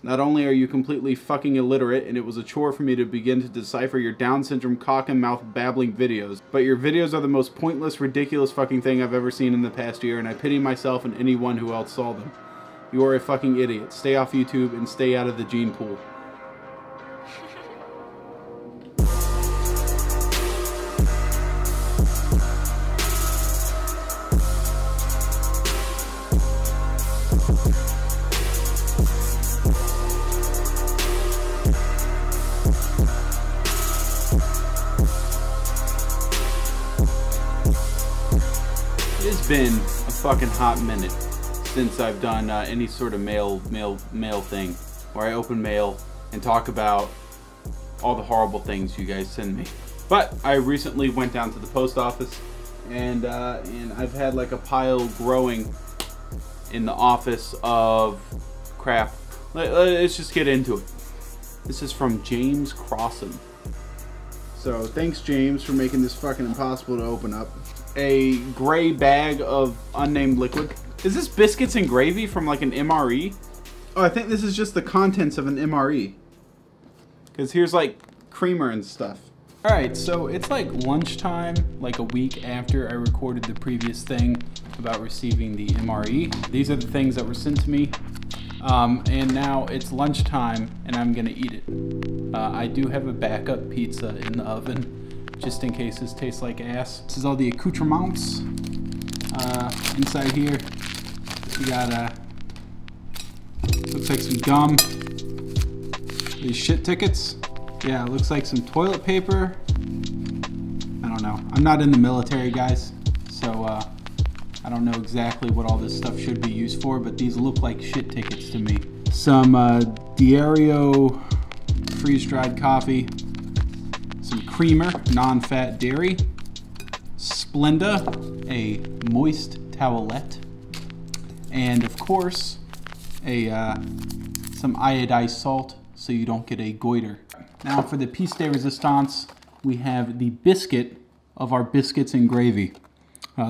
Not only are you completely fucking illiterate, and it was a chore for me to begin to decipher your Down syndrome cock and mouth babbling videos, but your videos are the most pointless, ridiculous fucking thing I've ever seen in the past year, and I pity myself and anyone who else saw them. You are a fucking idiot. Stay off YouTube and stay out of the gene pool. It's been a fucking hot minute since I've done any sort of mail thing where I open mail and talk about all the horrible things you guys send me. But I recently went down to the post office and I've had like a pile growing in the office of crap. Let's just get into it. This is from James Crossan. So thanks, James, for making this fucking impossible to open up. A gray bag of unnamed liquid. Is this Biscuits and Gravy from like an MRE? Oh, I think this is just the contents of an MRE. Because here's like creamer and stuff. Alright, so it's like lunchtime, like a week after I recorded the previous thing about receiving the MRE. These are the things that were sent to me. And now it's lunchtime and I'm gonna eat it. I do have a backup pizza in the oven, just in case this tastes like ass. This is all the accoutrements. Inside here, we got looks like some gum. These shit tickets. Yeah, it looks like some toilet paper. I don't know. I'm not in the military, guys, so I don't know exactly what all this stuff should be used for, but these look like shit tickets to me. Some Diario freeze-dried coffee. Some creamer, non-fat dairy. Splenda, a moist towelette. And of course, some iodized salt so you don't get a goiter. Now for the piece de resistance, we have the biscuit of our Biscuits and Gravy.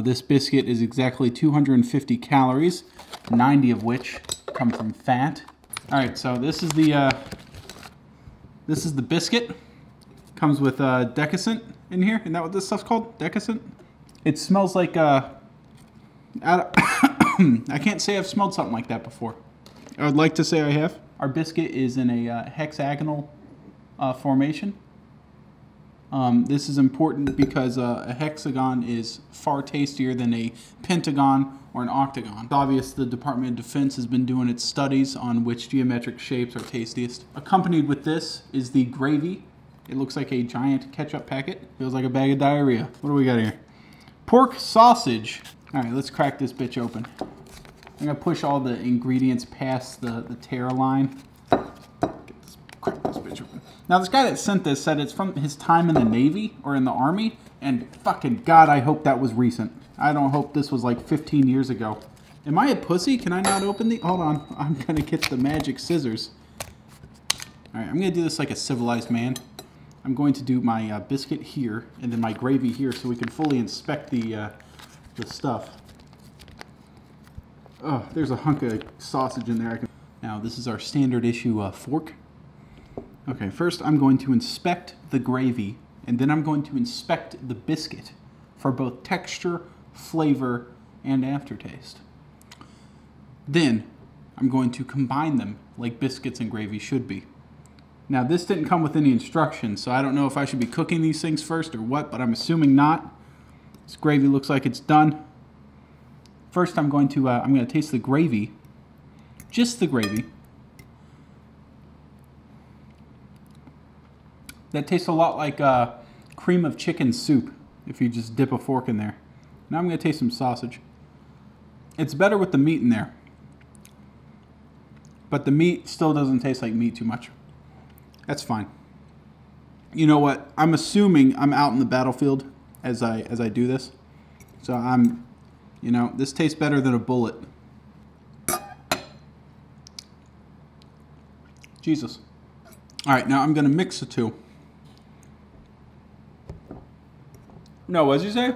This biscuit is exactly 250 calories, 90 of which come from fat. All right, so this is the biscuit. Comes with decusant in here. Isn't that what this stuff's called? Decusant? It smells like I can't say I've smelled something like that before. I would like to say I have. Our biscuit is in a hexagonal formation. This is important because a hexagon is far tastier than a pentagon or an octagon. It's obvious the Department of Defense has been doing its studies on which geometric shapes are tastiest. Accompanied with this is the gravy. It looks like a giant ketchup packet. Feels like a bag of diarrhea. What do we got here? Pork sausage. All right, let's crack this bitch open. I'm gonna push all the ingredients past the tear line. Crack this bitch open. Now this guy that sent this said it's from his time in the Navy or in the Army, and fucking God, I hope that was recent. I don't hope this was like 15 years ago. Am I a pussy? Can I not open the? Hold on, I'm gonna get the magic scissors. All right, I'm gonna do this like a civilized man. I'm going to do my biscuit here and then my gravy here so we can fully inspect the stuff. Oh, there's a hunk of sausage in there. Now this is our standard issue fork. Okay, first I'm going to inspect the gravy and then I'm going to inspect the biscuit for both texture, flavor, and aftertaste. Then I'm going to combine them like biscuits and gravy should be. Now this didn't come with any instructions, so I don't know if I should be cooking these things first or what, but I'm assuming not. This gravy looks like it's done. First I'm going to taste the gravy, just the gravy. That tastes a lot like cream of chicken soup if you just dip a fork in there. Now I'm going to taste some sausage. It's better with the meat in there, but the meat still doesn't taste like meat too much. That's fine. You know what? I'm assuming I'm out in the battlefield as I do this. So this tastes better than a bullet. Jesus. All right, now I'm going to mix the two. No, what did you say?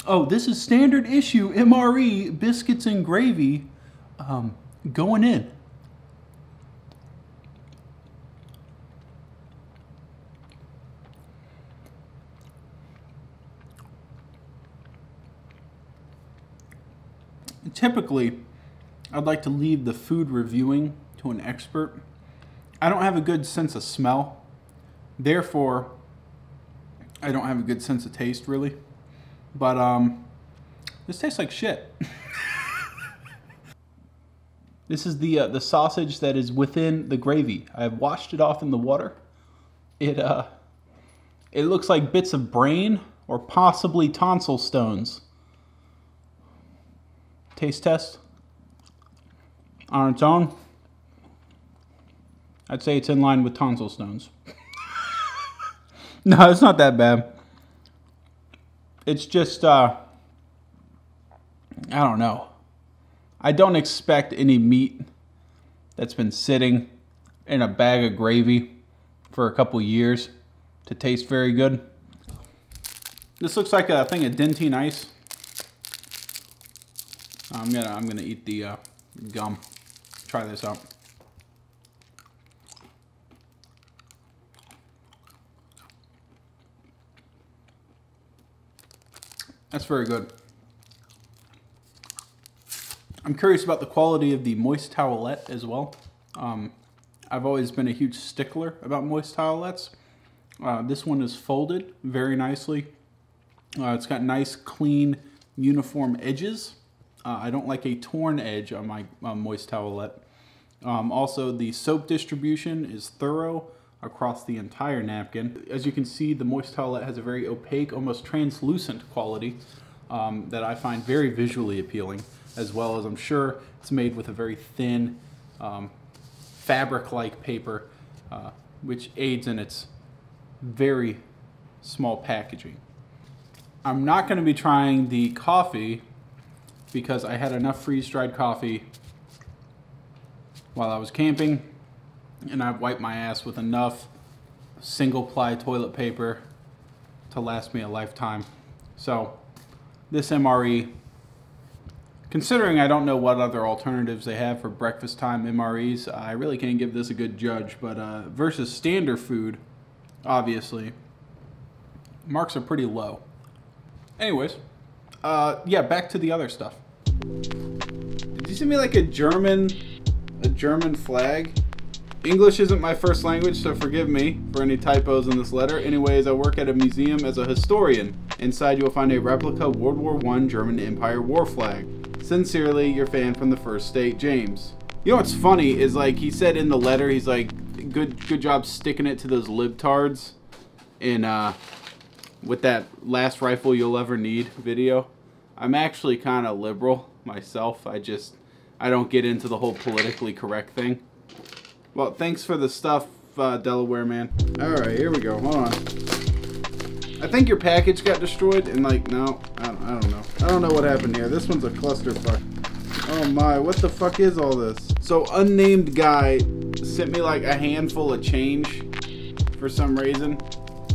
Oh, this is standard issue MRE Biscuits and Gravy going in. Typically, I'd like to leave the food reviewing to an expert. I don't have a good sense of smell. Therefore, I don't have a good sense of taste, really. But, this tastes like shit. This is the sausage that is within the gravy. I've washed it off in the water. It looks like bits of brain or possibly tonsil stones. Taste test. On its own, I'd say it's in line with tonsil stones. No, it's not that bad. It's just, I don't know. I don't expect any meat that's been sitting in a bag of gravy for a couple years to taste very good. This looks like a thing of dentine ice. I'm gonna eat the gum. Try this out. That's very good. I'm curious about the quality of the moist towelette as well. I've always been a huge stickler about moist towelettes. This one is folded very nicely. It's got nice, clean, uniform edges. I don't like a torn edge on my moist towelette. Also, the soap distribution is thorough across the entire napkin. As you can see, the moist towelette has a very opaque, almost translucent quality that I find very visually appealing, as well as I'm sure it's made with a very thin fabric-like paper, which aids in its very small packaging. I'm not going to be trying the coffee because I had enough freeze-dried coffee while I was camping, and I've wiped my ass with enough single-ply toilet paper to last me a lifetime. So this MRE, considering I don't know what other alternatives they have for breakfast time MREs, I really can't give this a good judge, but versus standard food, obviously, marks are pretty low. Anyways, yeah, back to the other stuff. Did you see me like a German flag? English isn't my first language, so forgive me for any typos in this letter. Anyways, I work at a museum as a historian. Inside you will find a replica World War I German Empire war flag. Sincerely, your fan from the First State, James. You know what's funny is, like, he said in the letter, he's like, good job sticking it to those libtards in with that last rifle you'll ever need video. I'm actually kind of liberal myself. I don't get into the whole politically correct thing. Well, thanks for the stuff, Delaware man. Alright, here we go. Hold on. I think your package got destroyed, and like, no, I don't know. I don't know what happened here. This one's a clusterfuck. Oh my, what the fuck is all this? So, unnamed guy sent me like a handful of change for some reason.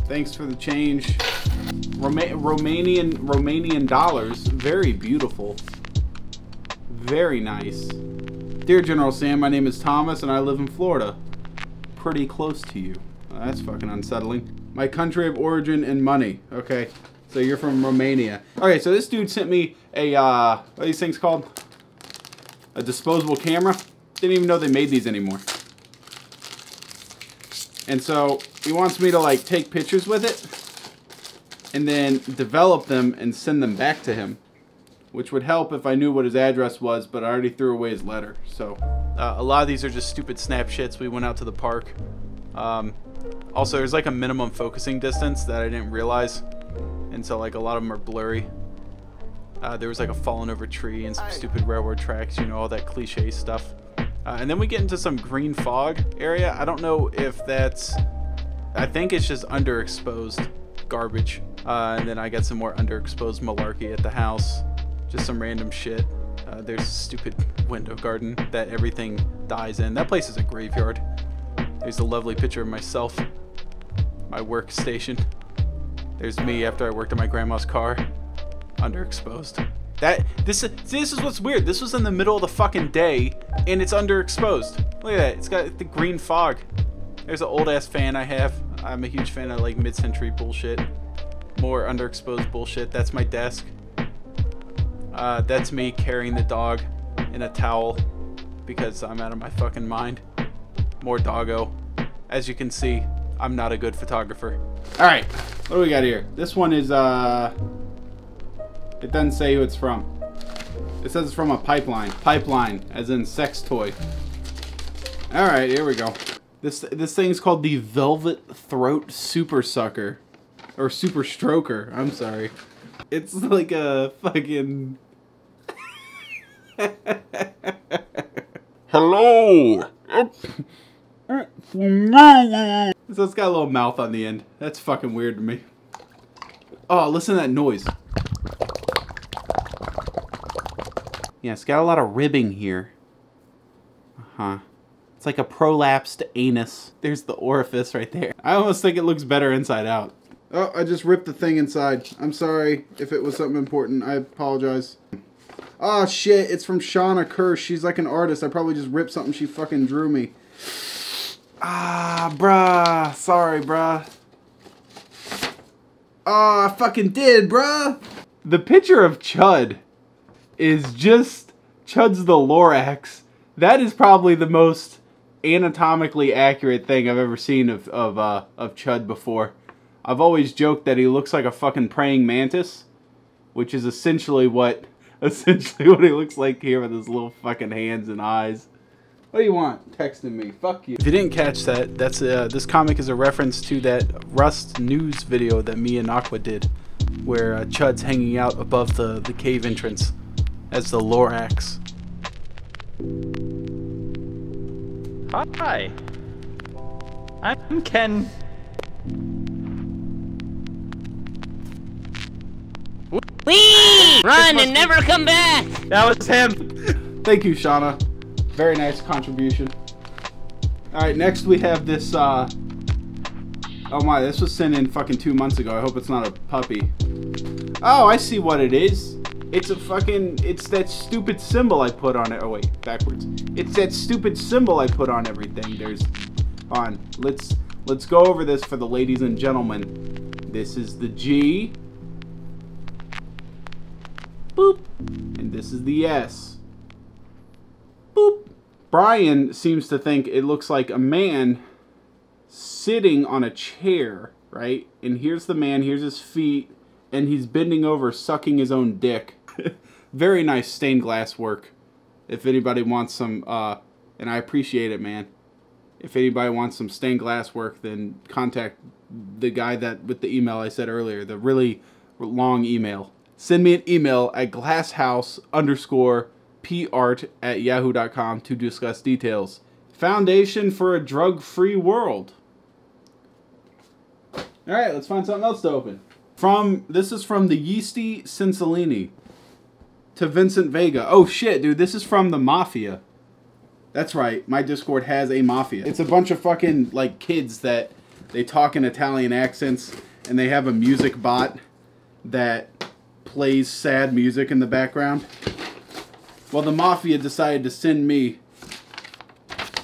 Thanks for the change. Romanian dollars. Very beautiful. Very nice. Dear General Sam, my name is Thomas and I live in Florida. Pretty close to you. That's fucking unsettling. My country of origin and money. Okay, so you're from Romania. Okay, so this dude sent me a, what are these things called? A disposable camera. Didn't even know they made these anymore. And so he wants me to like take pictures with it and then develop them and send them back to him, which would help if I knew what his address was, but I already threw away his letter. So a lot of these are just stupid snapshots. We went out to the park. Also, there's like a minimum focusing distance that I didn't realize, and so like a lot of them are blurry. There was like a fallen over tree and some stupid railroad tracks, you know, all that cliche stuff. And then we get into some green fog area. I don't know if that's, I think it's just underexposed garbage. And then I got some more underexposed malarkey at the house. Just some random shit. There's a stupid window garden that everything dies in. That place is a graveyard. There's a lovely picture of myself, my workstation. There's me after I worked on my grandma's car. Underexposed. This is what's weird. This was in the middle of the fucking day, and it's underexposed. Look at that. It's got the green fog. There's an old-ass fan I have. I'm a huge fan of, like, mid-century bullshit. More underexposed bullshit. That's my desk. That's me carrying the dog in a towel because I'm out of my fucking mind. More doggo. As you can see, I'm not a good photographer. Alright, what do we got here? This one is, it doesn't say who it's from. It says it's from a pipeline. Pipeline, as in sex toy. Alright, here we go. This thing's called the Velvet Throat Super Sucker. Or Super Stroker, I'm sorry. It's like a fucking... Hello! So it's got a little mouth on the end. That's fucking weird to me. Oh, listen to that noise. Yeah, it's got a lot of ribbing here. Uh-huh. It's like a prolapsed anus. There's the orifice right there. I almost think it looks better inside out. Oh, I just ripped the thing inside. I'm sorry if it was something important. I apologize. Oh shit, it's from Shauna Kerr. She's like an artist. I probably just ripped something she fucking drew me. Ah, bruh. Sorry, bruh. Oh, I fucking did, bruh. The picture of Chud is just Chud's the Lorax. That is probably the most anatomically accurate thing I've ever seen of Chud before. I've always joked that he looks like a fucking praying mantis, which is essentially what he looks like here with his little fucking hands and eyes. What do you want? Texting me. Fuck you. If you didn't catch that, that's this comic is a reference to that Rust news video that me and Aqua did, where Chud's hanging out above the cave entrance as the Lorax. Hi. I'm Ken. Whee! Run and never come back! That was him. Thank you, Shauna. Very nice contribution. Alright, next we have this, oh my, this was sent in fucking 2 months ago. I hope it's not a puppy. Oh, I see what it is. It's a fucking, it's that stupid symbol I put on it. Oh wait, backwards. It's that stupid symbol I put on everything. There's, on, let's go over this for the ladies and gentlemen. This is the G. Boop. And this is the S. Boop. Brian seems to think it looks like a man sitting on a chair, right? And here's the man, here's his feet, and he's bending over sucking his own dick. Very nice stained glass work. If anybody wants some, and I appreciate it, man. If anybody wants some stained glass work, then contact the guy that with the email I said earlier, the really long email. Send me an email at glasshouse_part@yahoo.com to discuss details. Foundation for a drug-free world. Alright, let's find something else to open. This is from the Yeasty Cincellini to Vincent Vega. Oh shit, dude, this is from the Mafia. That's right, my Discord has a Mafia. It's a bunch of fucking, like, kids that they talk in Italian accents, and they have a music bot that plays sad music in the background. Well, the Mafia decided to send me,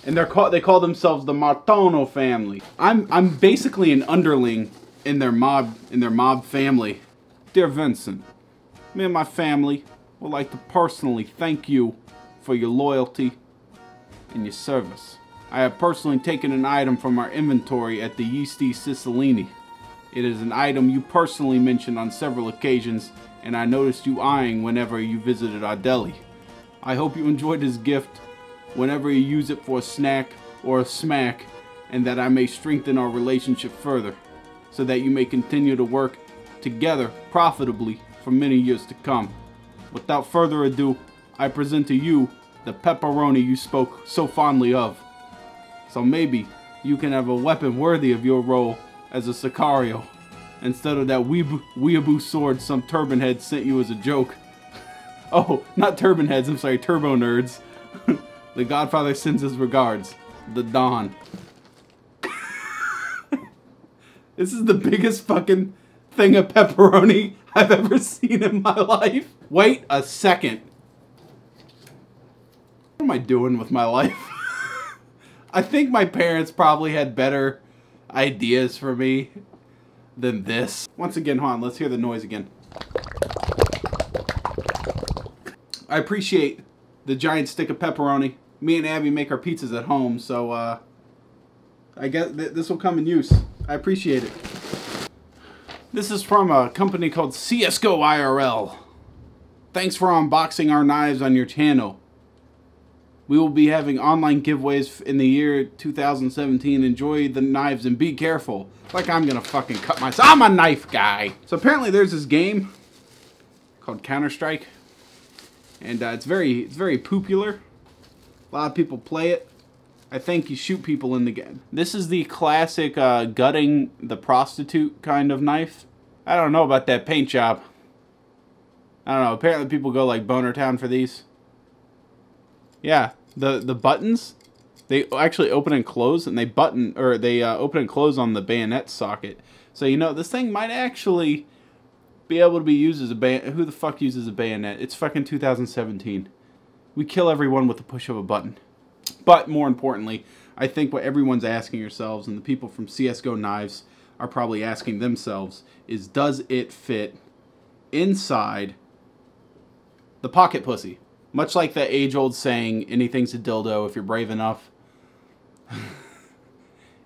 and they call themselves the Martono family. I'm basically an underling in their mob family. Dear Vincent, me and my family would like to personally thank you for your loyalty and your service. I have personally taken an item from our inventory at the Yeasty Cincellini. It is an item you personally mentioned on several occasions, and I noticed you eyeing whenever you visited our deli. I hope you enjoyed this gift whenever you use it for a snack or a smack, and that I may strengthen our relationship further, so that you may continue to work together profitably for many years to come. Without further ado, I present to you the pepperoni you spoke so fondly of. So maybe you can have a weapon worthy of your role as a Sicario, instead of that weeaboo sword some turban head sent you as a joke. Oh, not turban heads, I'm sorry, turbo nerds. The Godfather sends his regards. The Don. This is the biggest fucking thing of pepperoni I've ever seen in my life. Wait a second. What am I doing with my life? I think my parents probably had better ideas for me than this. Once again, hold on, let's hear the noise again. I appreciate the giant stick of pepperoni. Me and Abby make our pizzas at home, so I guess this will come in use. I appreciate it. This is from a company called CSGO IRL. Thanks for unboxing our knives on your channel. We will be having online giveaways in the year 2017. Enjoy the knives and be careful. Like I'm gonna fucking cut myself. I'm a knife guy. So apparently there's this game called Counter-Strike. And it's very popular. A lot of people play it. I think you shoot people in the game. This is the classic gutting the prostitute kind of knife. I don't know about that paint job. I don't know. Apparently people go like Boner Town for these. Yeah, the buttons, they actually open and close, and they open and close on the bayonet socket. So you know this thing might actually be able to be used as a bayonet. Who the fuck uses a bayonet? It's fucking 2017. We kill everyone with the push of a button. But more importantly, I think what everyone's asking yourselves, and the people from CSGO Knives are probably asking themselves, is does it fit inside the pocket pussy? Much like the age-old saying, anything's a dildo if you're brave enough.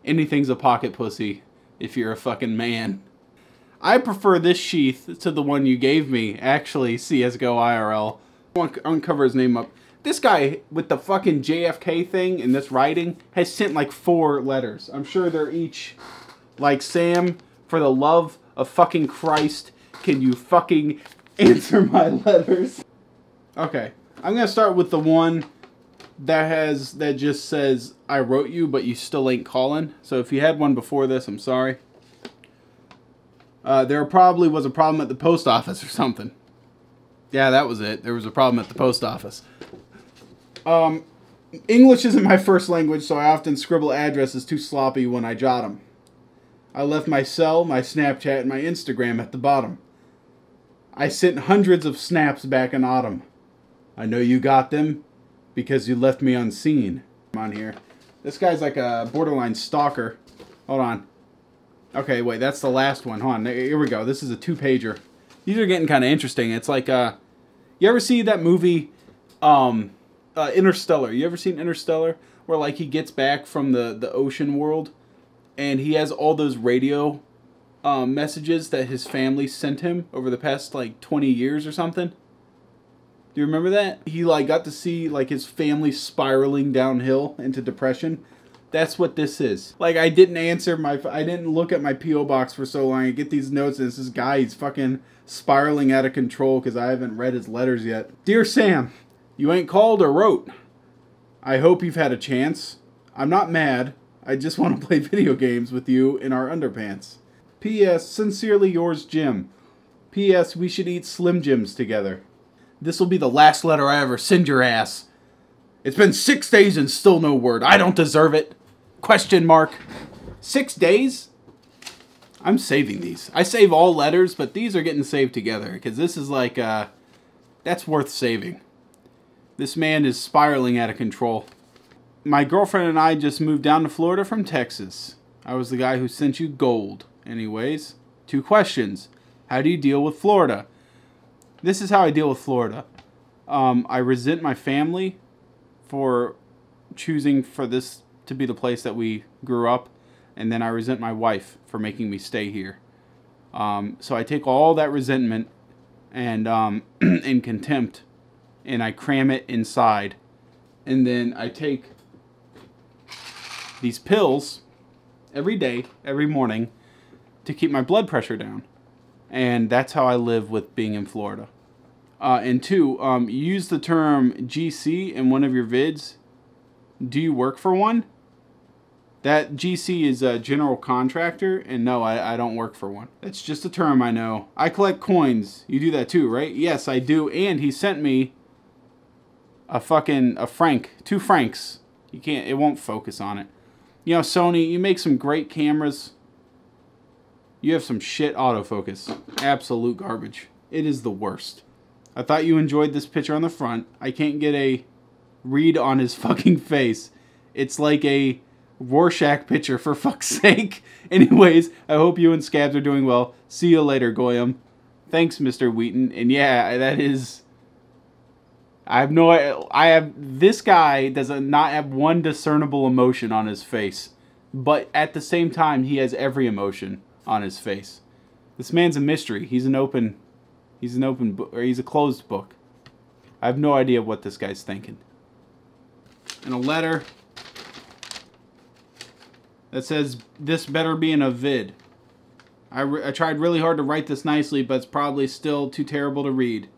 Anything's a pocket pussy if you're a fucking man. I prefer this sheath to the one you gave me, actually, CSGO IRL. I want to uncover his name up. This guy with the fucking JFK thing and this writing has sent like 4 letters. I'm sure they're each like, Sam, for the love of fucking Christ, can you fucking answer my letters? Okay. I'm going to start with the one that just says, I wrote you, but you still ain't calling. So if you had one before this, I'm sorry. There probably was a problem at the post office or something. Yeah, that was it. There was a problem at the post office. English isn't my first language, so I often scribble addresses too sloppy when I jot them. I left my cell, my Snapchat, and my Instagram at the bottom. I sent hundreds of snaps back in autumn. I know you got them because you left me unseen. Come on here. This guy's like a borderline stalker. Hold on. Okay, wait, that's the last one. Hold on, here we go. This is a 2-pager. These are getting kind of interesting. It's like, you ever see that movie, Interstellar? You ever seen Interstellar? Where, like, he gets back from the ocean world, and he has all those radio messages that his family sent him over the past, like, 20 years or something? Do you remember that? He, like, got to see, like, his family spiraling downhill into depression. That's what this is. Like, I didn't look at my P.O. box for so long. I get these notes, and it's this guy, he's fucking spiraling out of control because I haven't read his letters yet. Dear Sam, you ain't called or wrote. I hope you've had a chance. I'm not mad. I just want to play video games with you in our underpants. P.S. Sincerely yours, Jim. P.S. We should eat Slim Jims together. This will be the last letter I ever send your ass. It's been 6 days and still no word. I don't deserve it. Question mark. 6 days? I'm saving these. I save all letters, but these are getting saved together. Because this is like, that's worth saving. This man is spiraling out of control. My girlfriend and I just moved down to Florida from Texas. I was the guy who sent you gold. Anyways, 2 questions. How do you deal with Florida? This is how I deal with Florida. I resent my family for choosing for this to be the place that we grew up. And then I resent my wife for making me stay here. So I take all that resentment and in contempt, and I cram it inside. And then I take these pills every day, every morning, to keep my blood pressure down. And that's how I live with being in Florida. And 2, you use the term GC in one of your vids. Do you work for one? That GC is a general contractor, and no, I don't work for one. That's just a term I know. I collect coins. You do that too, right? Yes, I do. And he sent me a franc. 2 francs. It won't focus on it. You know, Sony, you make some great cameras. You have some shit autofocus. Absolute garbage. It is the worst. I thought you enjoyed this picture on the front. I can't get a read on his fucking face. It's like a Rorschach picture, for fuck's sake. Anyways, I hope you and Scabs are doing well. See you later, Goyam. Thanks, Mr. Wheaton. And yeah, that is I have no. This guy does not have one discernible emotion on his face, but at the same time, he has every emotion on his face. This man's a mystery. He's an open book, or he's a closed book. I have no idea what this guy's thinking. And a letter that says, "This better be in a vid." I tried really hard to write this nicely, but it's probably still too terrible to read.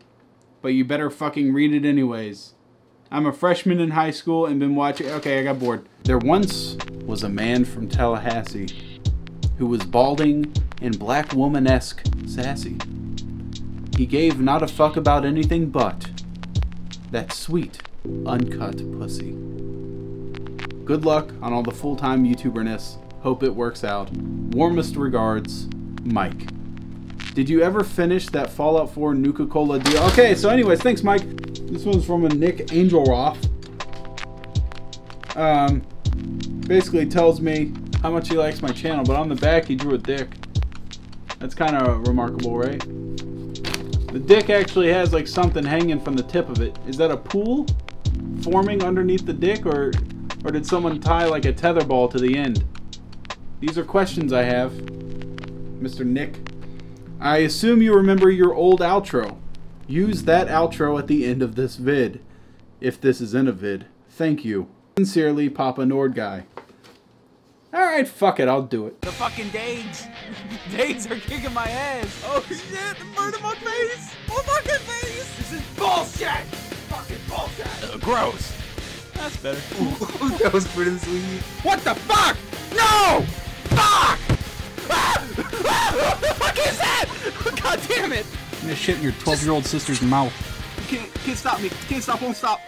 But you better fucking read it anyways. I'm a freshman in high school and been watching... Okay, I got bored. There once was a man from Tallahassee who was balding and black woman-esque sassy. He gave not a fuck about anything but that sweet, uncut pussy. Good luck on all the full-time YouTuberness. Hope it works out. Warmest regards, Mike. Did you ever finish that Fallout 4 Nuka-Cola deal? Okay, so anyways, thanks, Mike. This one's from a Nick Angelroth. Basically tells me how much he likes my channel, but on the back he drew a dick. That's kind of remarkable, right? The dick actually has like something hanging from the tip of it. Is that a pool forming underneath the dick, or did someone tie like a tetherball to the end? These are questions I have, Mr. Nick. I assume you remember your old outro. Use that outro at the end of this vid. If this is in a vid. Thank you. Sincerely, Papa Nord Guy. Alright, fuck it, I'll do it. The fucking Danes. Danes are kicking my ass. Oh shit, the murder my face. My fucking face. This is bullshit. Fucking bullshit. Gross. That's better. That was pretty sweet. What the fuck? No! Fuck! What the fuck is that? God damn it! I'm gonna shit in your 12-year-old sister's mouth. You can't stop me. Can't stop, won't stop.